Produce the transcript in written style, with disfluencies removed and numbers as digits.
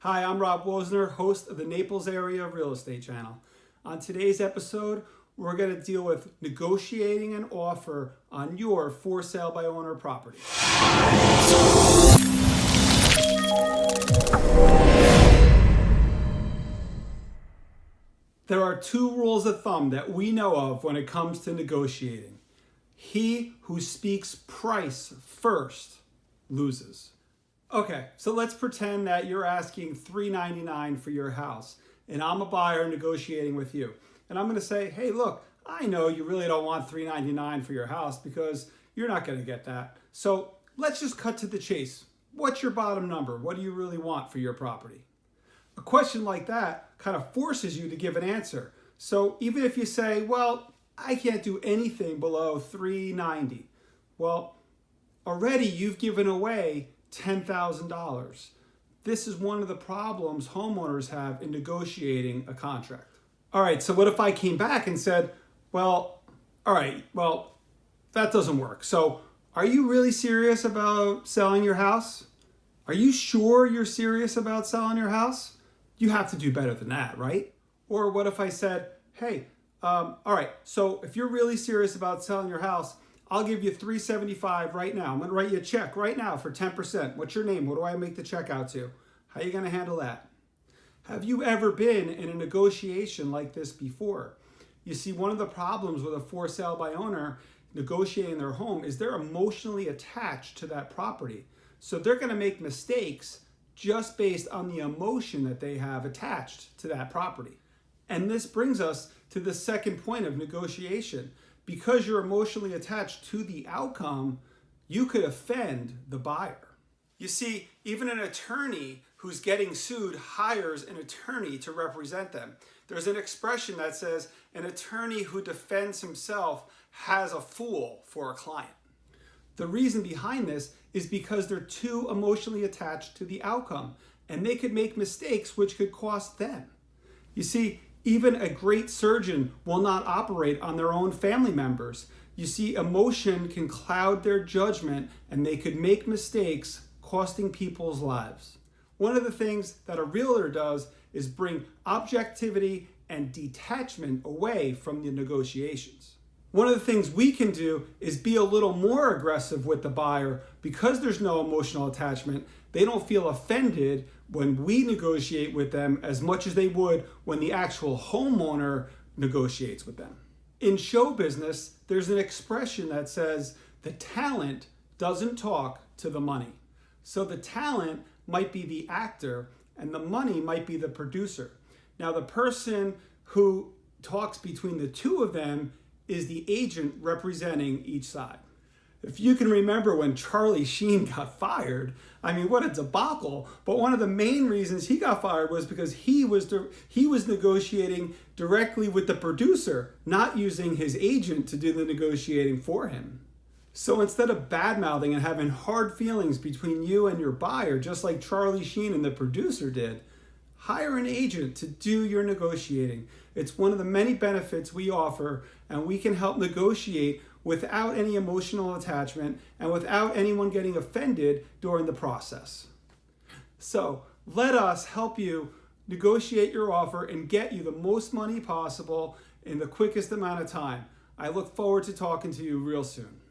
Hi, I'm Rob Wosner, host of the Naples area real estate channel. On today's episode, we're going to deal with negotiating an offer on your for sale by owner property. There are two rules of thumb that we know of when it comes to negotiating. He who speaks price first loses. Okay, so let's pretend that you're asking $399 for your house, and I'm a buyer negotiating with you. And I'm going to say, hey, look, I know you really don't want $399 for your house because you're not going to get that. So let's just cut to the chase. What's your bottom number? What do you really want for your property? A question like that kind of forces you to give an answer. So even if you say, well, I can't do anything below $390, well, already you've given away $10,000. This is one of the problems homeowners have in negotiating a contract. All right, so what if I came back and said, well, all right, well, that doesn't work. So are you really serious about selling your house? Are you sure you're serious about selling your house? You have to do better than that, right? Or what if I said, hey, all right, so if you're really serious about selling your house, I'll give you $375 right now. I'm going to write you a check right now for 10%. What's your name? What do I make the check out to? How are you going to handle that? Have you ever been in a negotiation like this before? You see, one of the problems with a for sale by owner negotiating their home is they're emotionally attached to that property. So they're going to make mistakes just based on the emotion that they have attached to that property. And this brings us to the second point of negotiation. Because you're emotionally attached to the outcome, you could offend the buyer. You see, even an attorney who's getting sued hires an attorney to represent them. There's an expression that says, an attorney who defends himself has a fool for a client. The reason behind this is because they're too emotionally attached to the outcome, and they could make mistakes which could cost them. You see, even a great surgeon will not operate on their own family members. You see, emotion can cloud their judgment, and they could make mistakes costing people's lives. One of the things that a realtor does is bring objectivity and detachment away from the negotiations. One of the things we can do is be a little more aggressive with the buyer because there's no emotional attachment. They don't feel offended when we negotiate with them as much as they would when the actual homeowner negotiates with them. In show business, there's an expression that says the talent doesn't talk to the money. So the talent might be the actor and the money might be the producer. Now the person who talks between the two of them is the agent representing each side. If you can remember when Charlie Sheen got fired, I mean, what a debacle. But one of the main reasons he got fired was because he was negotiating directly with the producer, not using his agent to do the negotiating for him. So instead of bad-mouthing and having hard feelings between you and your buyer, just like Charlie Sheen and the producer did, hire an agent to do your negotiating. It's one of the many benefits we offer, and we can help negotiate without any emotional attachment and without anyone getting offended during the process. So let us help you negotiate your offer and get you the most money possible in the quickest amount of time. I look forward to talking to you real soon.